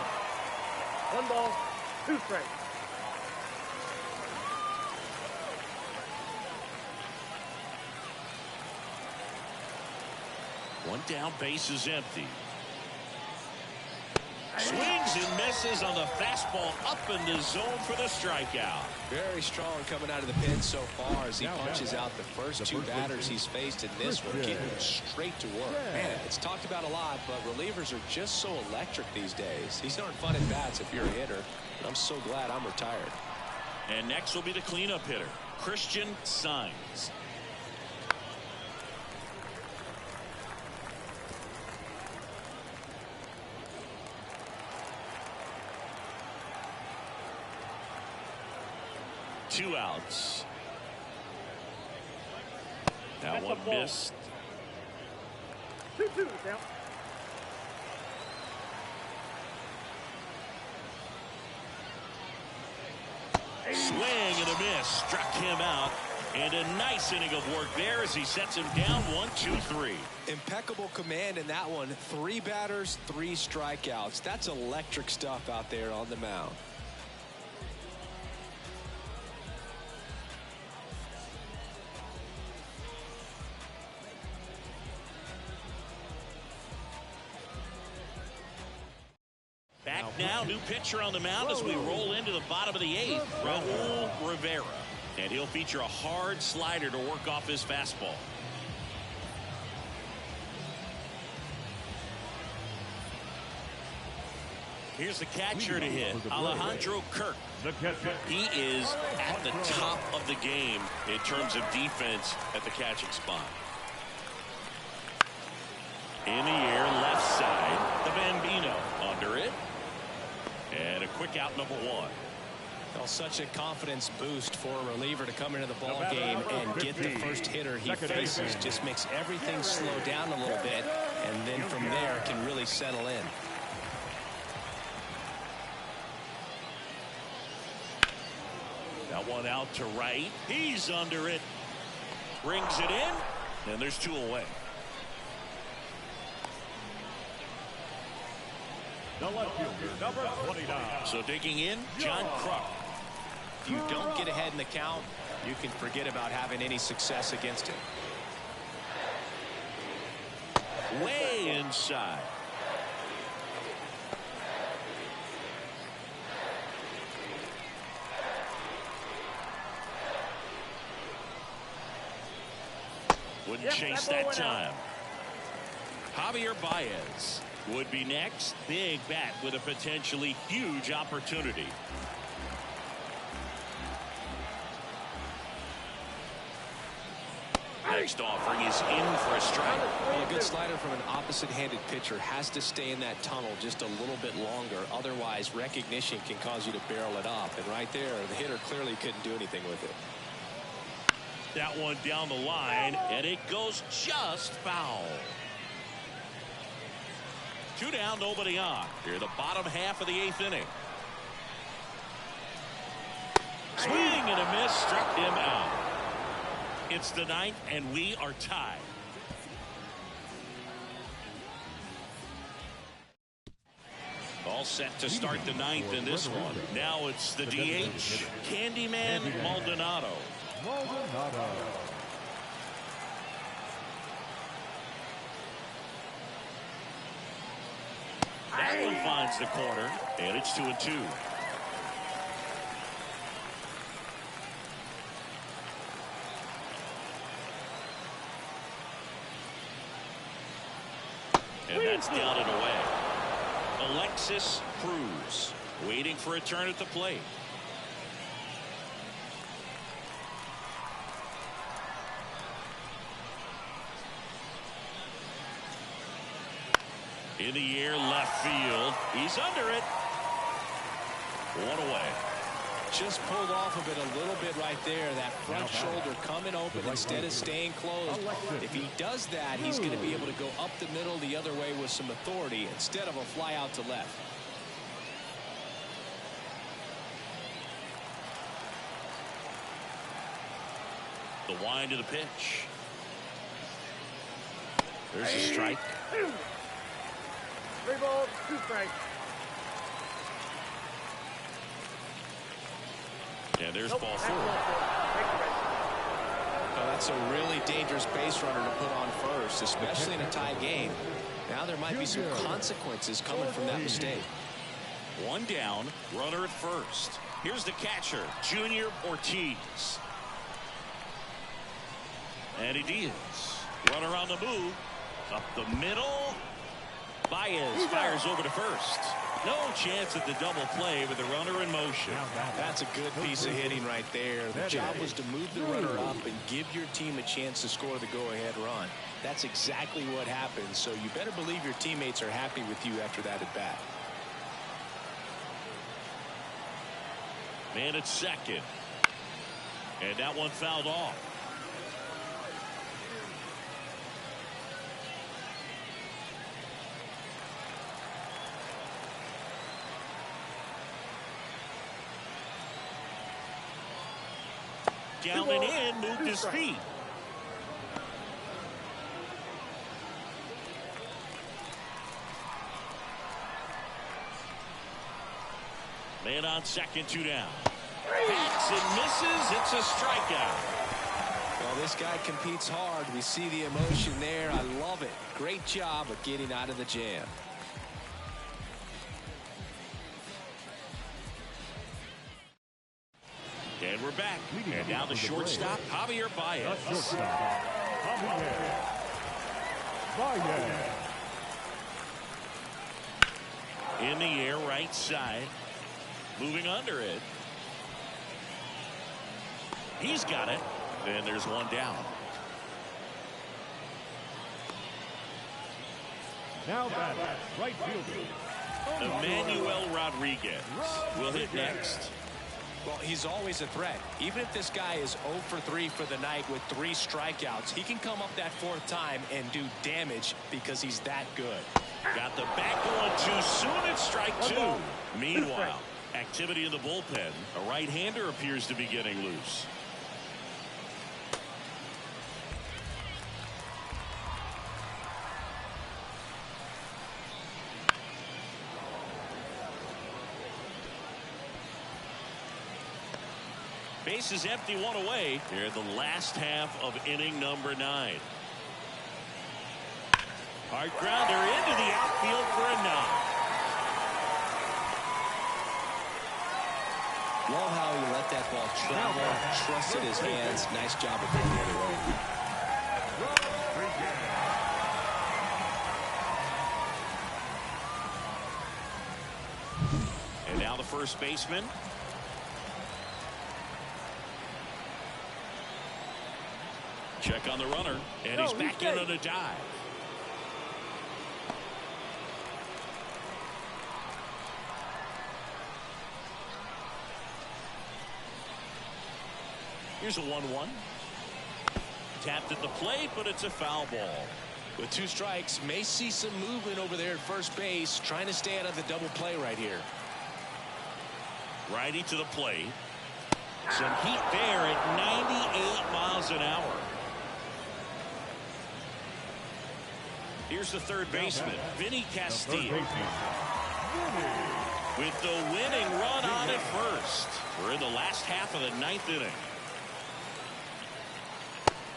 1 ball, 2 strikes. One down, base is empty. Swings and misses on the fastball up in the zone for the strikeout. Very strong coming out of the pen so far as he punches out the first 2 batters he's faced in this one, keeping him straight to work. Man, it's talked about a lot, but relievers are just so electric these days. These aren't fun at bats if you're a hitter. I'm so glad I'm retired. And next will be the cleanup hitter, Christian Saenz. Two outs. That one missed. 2-2 down. Swing and a miss. Struck him out. And a nice inning of work there as he sets him down 1-2-3. Impeccable command in that one. 3 batters, 3 strikeouts. That's electric stuff out there on the mound. Back now, new pitcher on the mound as we roll into the bottom of the 8th, Raul Rivera. And he'll feature a hard slider to work off his fastball. Here's the catcher to hit, Alejandro Kirk. The catcher. He is at the top of the game in terms of defense at the catching spot. In the air, left side, the Bambino under it. And a quick out, number one. Well, such a confidence boost for a reliever to come into the ball game and get the first hitter he faces. Just makes everything slow down a little bit, and then from there can really settle in. That one out to right. He's under it. Brings it in, and there's two away. The left fielder, number 29. So digging in, John Kruk. If you don't get ahead in the count, you can forget about having any success against him. Way inside. Wouldn't chase that time. Javier Baez would be next. Big bat with a potentially huge opportunity. Next offering is in for a strike. Well, a good slider from an opposite-handed pitcher has to stay in that tunnel just a little bit longer. Otherwise, recognition can cause you to barrel it up. And right there, the hitter clearly couldn't do anything with it. That one down the line, and it goes just foul. Two down, nobody on. Here, the bottom half of the eighth inning. Swing and a miss, struck him out. It's the ninth, and we are tied. All set to start the ninth in this one. Now it's the DH, Candyman Maldonado. That one finds the corner, and it's 2-2. And that's down and away. Alexis Cruz waiting for a turn at the plate. In the air, left field. He's under it. One away. Just pulled off of it a little bit right there. That front shoulder coming open instead of staying closed. If he does that, he's going to be able to go up the middle the other way with some authority instead of a fly out to left. The wind of the pitch. There's a strike. 3 balls, 2 strikes. And there's ball 4. Well, that's a really dangerous base runner to put on first, especially in a tie game. Now there might be some consequences coming from that mistake. One down, runner at first. Here's the catcher, Junior Ortiz. And it is. Runner on the move. Up the middle. Baez fires over to first. No chance at the double play with the runner in motion. That's a good piece of hitting right there. The job was to move the runner up and give your team a chance to score the go-ahead run. That's exactly what happened, so you better believe your teammates are happy with you after that at bat. Man at second. And that one fouled off. Down and in, moved his feet. Man on second, 2 down. Hacks and misses. It's a strikeout. Well, this guy competes hard. We see the emotion there. I love it. Great job of getting out of the jam. And we're back. And now the shortstop, Javier Baez. In the air, right side. Moving under it. He's got it. And there's one down. Now batting, right fielder. Emmanuel Rodriguez will hit next. Well, he's always a threat. Even if this guy is 0 for 3 for the night with 3 strikeouts, he can come up that 4th time and do damage because he's that good. Got the bat going too soon. It's strike 2. Meanwhile, activity in the bullpen. A right-hander appears to be getting loose. Base is empty, 1 away. Here in the last half of inning number 9. Hard grounder into the outfield for a knock. Love how he let that ball travel, trusted his hands. Nice job of getting it away. And now the first baseman. Check on the runner, and he's back in on a dive. Here's a 1-1. Tapped at the plate, but it's a foul ball. With 2 strikes, may see some movement over there at first base, trying to stay out of the double play right here. Righty to the plate. Some heat there at 98 miles an hour. Here's the third baseman, Vinny Castillo. With the winning run on at first. We're in the last half of the 9th inning.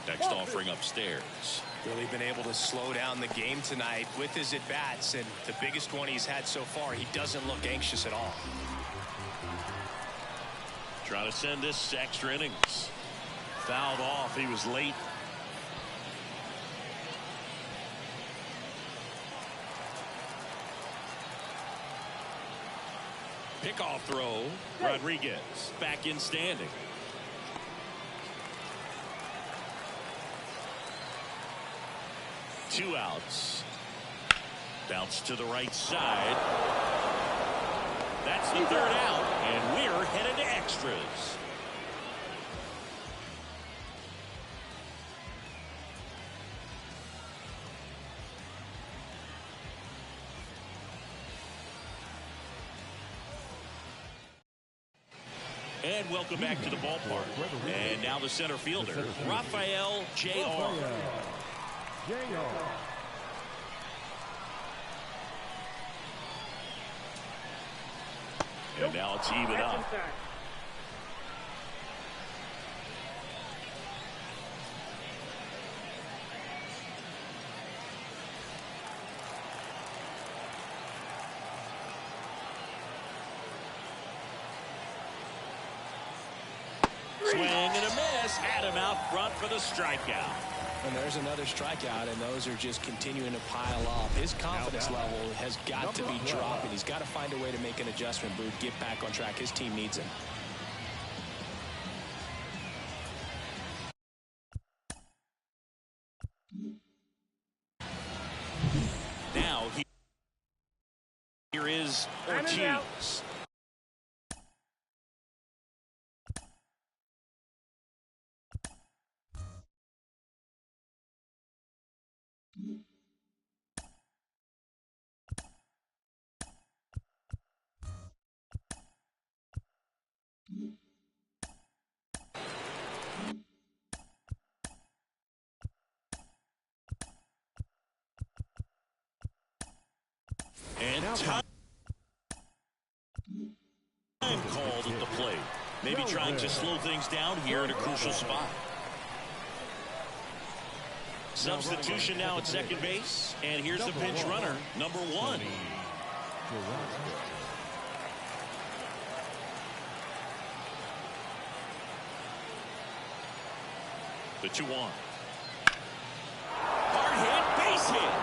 Next offering upstairs. Really been able to slow down the game tonight with his at-bats, and the biggest one he's had so far, he doesn't look anxious at all. Trying to send this to extra innings. Fouled off. He was late. Pickoff throw. Rodriguez back in standing. Two outs. Bounce to the right side. That's the third out, and we're headed to extras. And welcome back to the ballpark. And now the center fielder, Rafael J.R. And now it's even up. Swing and a miss. Adam out front for the strikeout. And there's another strikeout, and those are just continuing to pile up. His confidence level has got to be dropping. He's got to find a way to make an adjustment, Booth, get back on track. His team needs him. Now here is Ortiz. And time called at the plate. Maybe trying to slow things down here in a crucial spot. Substitution now at second base. And here's the pinch runner, number 1. The 2-1. Hard hit, base hit.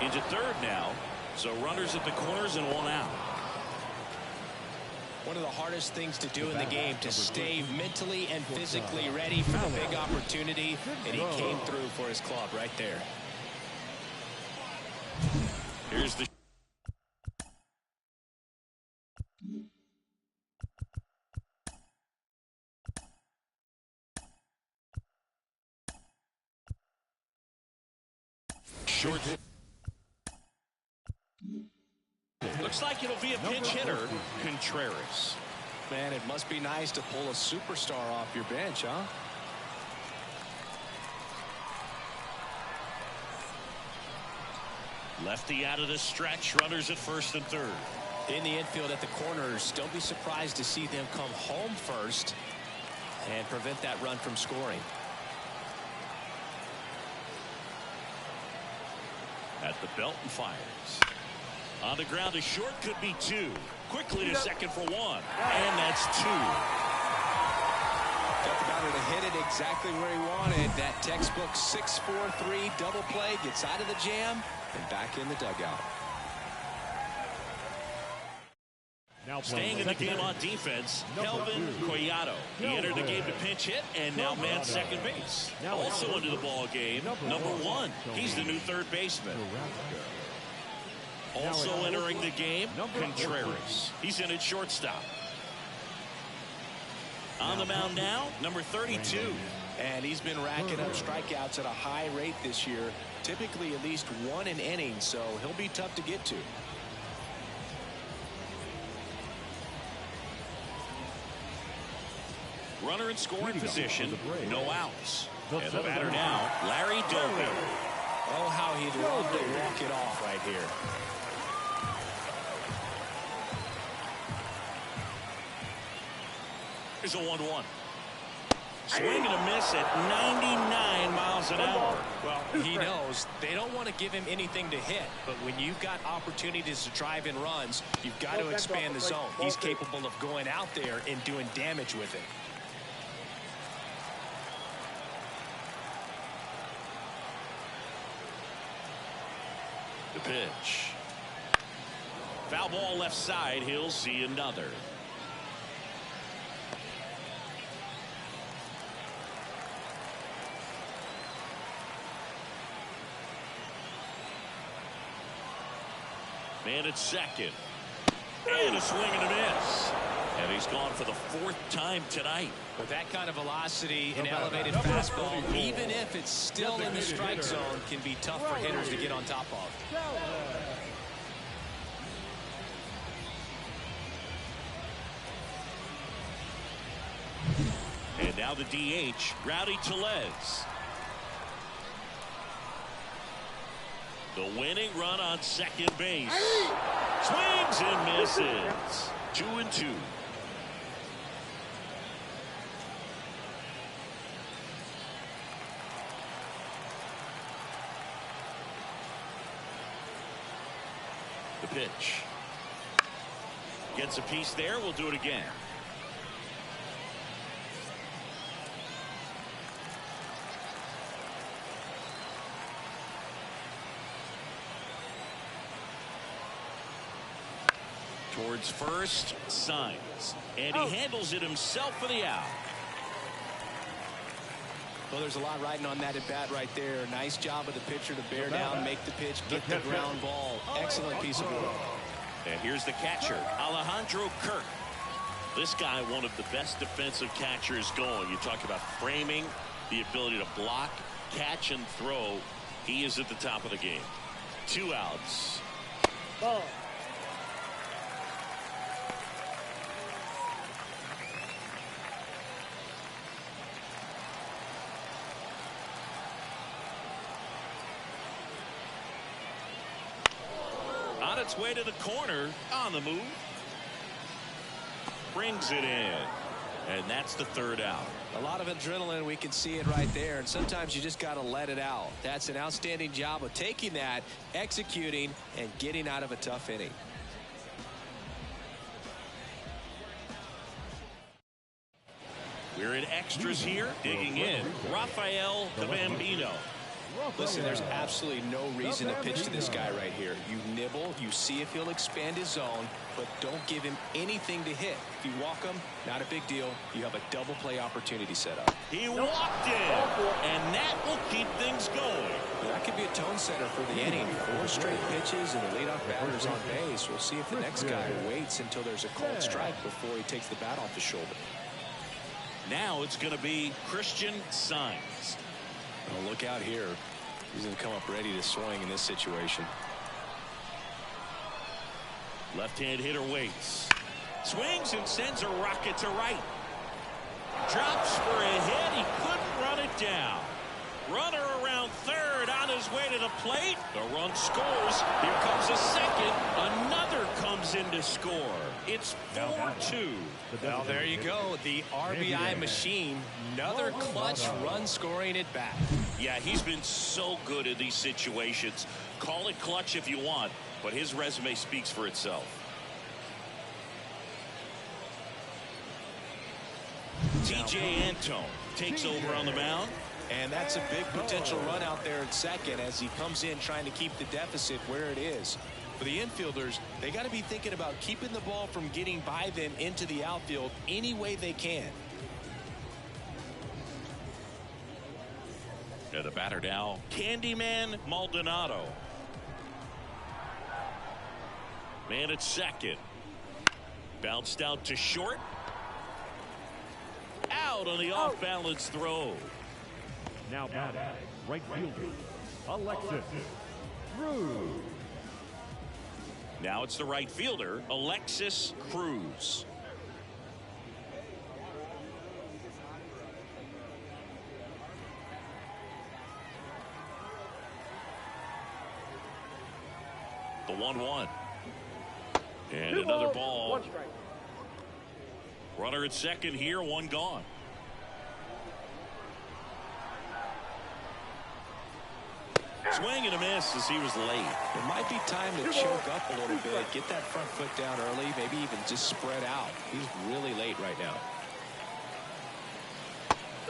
Into third now. So runners at the corners and 1 out. One of the hardest things to do in the game, to stay mentally and physically ready for the big opportunity, and he came through for his club right there. Here's the short. Looks like it'll be a pinch hitter, Contreras. Man, it must be nice to pull a superstar off your bench, huh? Lefty out of the stretch, runners at first and third. In the infield at the corners, don't be surprised to see them come home first and prevent that run from scoring. At the belt and fires. On the ground, a short, could be two. Quickly to second for one. And that's two. Talked about it to hit it exactly where he wanted. That textbook 6-4-3 double play, gets out of the jam and back in the dugout. Now staying in the game on defense, Kelvin Collado. He entered the game to pinch hit and now man second base. Also into the ball game, number 1. He's the new third baseman. Also entering the game, Contreras. He's in at shortstop. On the mound now, number 32. And he's been racking up strikeouts at a high rate this year, typically at least one an inning, so he'll be tough to get to. Runner in scoring position, no outs. And the batter now, Larry Doby. Oh, how he'd love to walk it off right here. Here's a 1-1. Swing and a miss at 99 miles an hour. Well, he knows they don't want to give him anything to hit, but when you've got opportunities to drive in runs, you've got to expand the zone. He's capable of going out there and doing damage with it. The pitch. Foul ball left side. He'll see another. Man at second. And a swing and a miss. And he's gone for the 4th time tonight. With that kind of velocity and elevated fastball, even if it's still in the strike zone, can be tough for hitters to get on top of. And now the DH, Rowdy Tellez. The winning run on second base. Swings and misses. 2-2. The pitch. Gets a piece there. We'll do it again. Towards first, signs. And he handles it himself for the out. Well, there's a lot riding on that at bat right there. Nice job of the pitcher to bear down, make the pitch, get the ground ball. Excellent piece of work. And here's the catcher, Alejandro Kirk. This guy, one of the best defensive catchers going. You talk about framing, the ability to block, catch, and throw. He is at the top of the game. 2 outs. Ball. On its way to the corner, on the move. Brings it in. And that's the 3rd out. A lot of adrenaline, we can see it right there, and sometimes you just got to let it out. That's an outstanding job of taking that, executing, and getting out of a tough inning. We're in extras here, digging in. Rafael the Bambino. Listen, there's absolutely no reason to pitch to this guy right here. You nibble, you see if he'll expand his zone, but don't give him anything to hit. If you walk him, not a big deal. You have a double play opportunity set up. He walked in, and that will keep things going. That could be a tone setter for the inning. 4 straight pitches and the leadoff batter's on base. We'll see if the next guy waits until there's a called strike before he takes the bat off his shoulder. Now it's going to be Christian Sainz. Oh, look out here. He's going to come up ready to swing in this situation. Left-hand hitter waits. Swings and sends a rocket to right. Drops for a hit. He couldn't run it down. Runner around third on his way to the plate. The run scores. Here comes a second. Another comes in to score. It's 4-2. Well, there you go. The RBI machine. Another clutch run scoring at bat. Yeah, he's been so good in these situations. Call it clutch if you want, but his resume speaks for itself. TJ Antone takes over on the mound. And that's a big potential run out there at second as he comes in trying to keep the deficit where it is. For the infielders, they got to be thinking about keeping the ball from getting by them into the outfield any way they can. The batter now, Candyman Maldonado. Man at second. Bounced out to short. Out on the off-balance throw. Now batting, right fielder, Alexis Cruz. Now it's the right fielder, Alexis Cruz. The 1-1. And another ball. 1 strike. Runner at second here, 1 gone. Swing and a miss as he was late. It might be time to choke up a little bit, get that front foot down early, maybe even just spread out. He's really late right now.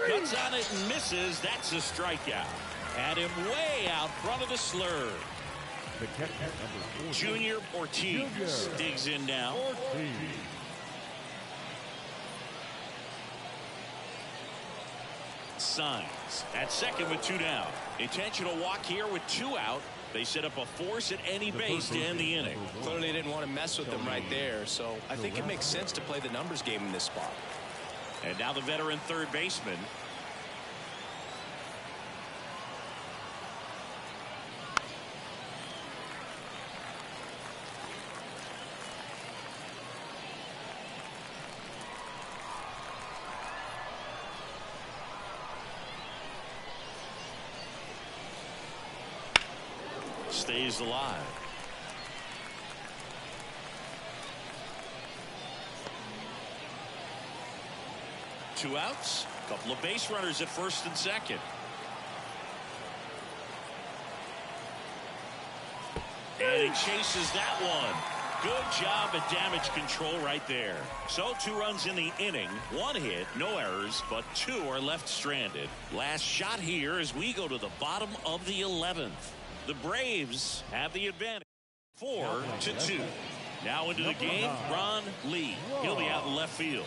Cuts on it and misses. That's a strikeout. Had him way out front of the slur. The catcher, number 4. Junior Ortiz digs in now. Signs at second with 2 down. Intentional walk here with 2 out. They set up a force at any base to end the inning. Clearly didn't want to mess with them right there, so I think it makes sense to play the numbers game in this spot. And now the veteran third baseman. Stays alive. Two outs. Couple of base runners at first and second. And he chases that one. Good job at damage control right there. So 2 runs in the inning. 1 hit, no errors, but 2 are left stranded. Last shot here as we go to the bottom of the 11th. The Braves have the advantage, 4-2. Now into the game, Ron Lee. He'll be out in left field.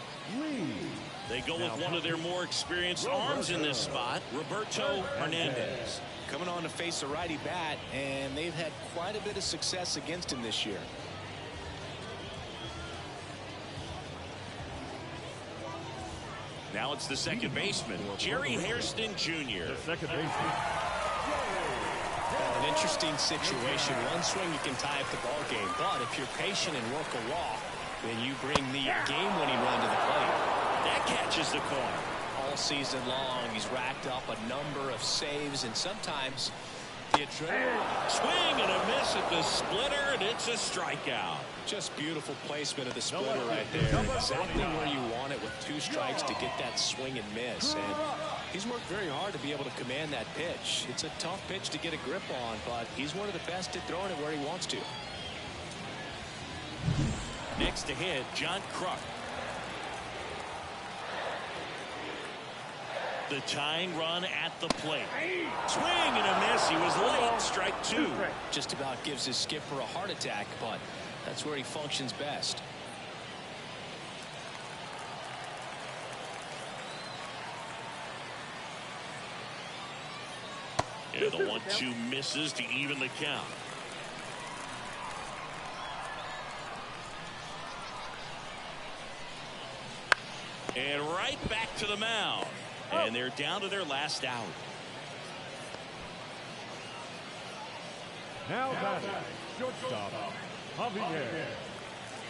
They go with one of their more experienced arms in this spot, Roberto Hernandez. Coming on to face a righty bat, and they've had quite a bit of success against him this year. Now it's the second baseman, Jerry Hairston Jr. Second baseman. An interesting situation. One swing you can tie up the ball game, but if you're patient and work a walk, then you bring the game-winning run to the plate. That catches the corner. All season long, he's racked up a number of saves, and sometimes the adrenaline. Swing and a miss at the splitter, and it's a strikeout. Just beautiful placement of the splitter right there. Exactly where you want it with 2 strikes to get that swing and miss. And he's worked very hard to be able to command that pitch. It's a tough pitch to get a grip on, but he's one of the best at throwing it where he wants to. Next to hit, John Kruk. The tying run at the plate. Swing and a miss. He was late. Strike two. Just about gives his skipper a heart attack, but that's where he functions best. And the 1-2 misses to even the count. And right back to the mound. And they're down to their last out. Now batting, shortstop,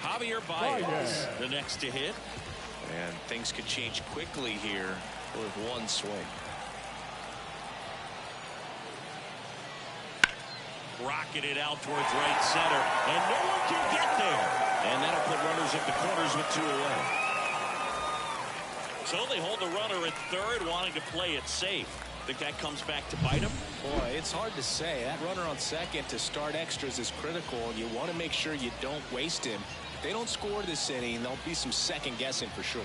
Javier Baez, the next to hit. And things could change quickly here with one swing. Rocketed out towards right center. And no one can get there. And that'll put runners at the corners with 2 away. So they hold the runner at third, wanting to play it safe. Think that comes back to bite him? Boy, it's hard to say. That runner on second to start extras is critical, and you want to make sure you don't waste him. If they don't score this inning, there'll be some second guessing for sure.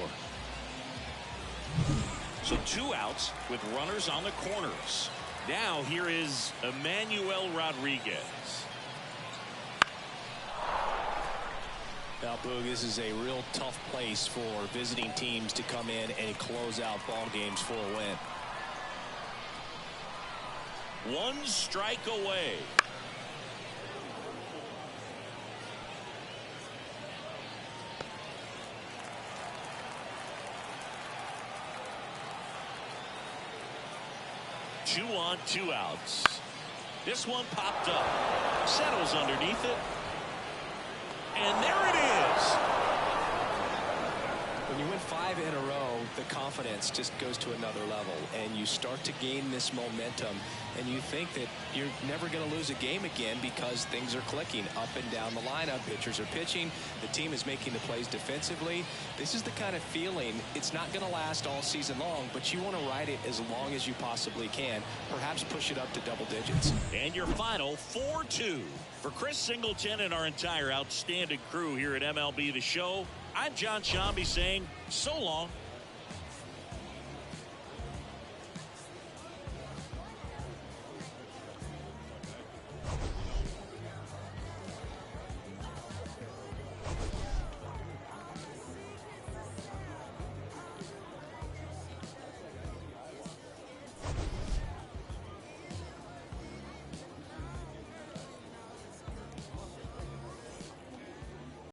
So 2 outs with runners on the corners. Now here is Emmanuel Rodriguez. Now, Boog, this is a real tough place for visiting teams to come in and close out ball games for a win. 1 strike away. Two on, 2 outs. This one popped up. Settles underneath it. And there it is. When you win 5 in a row, the confidence just goes to another level, and you start to gain this momentum, and you think that you're never going to lose a game again because things are clicking up and down the lineup. Pitchers are pitching. The team is making the plays defensively. This is the kind of feeling, it's not going to last all season long, but you want to ride it as long as you possibly can. Perhaps push it up to double digits. And your final 4-2. For Chris Singleton and our entire outstanding crew here at MLB The Show, I'm John Shambi saying so long.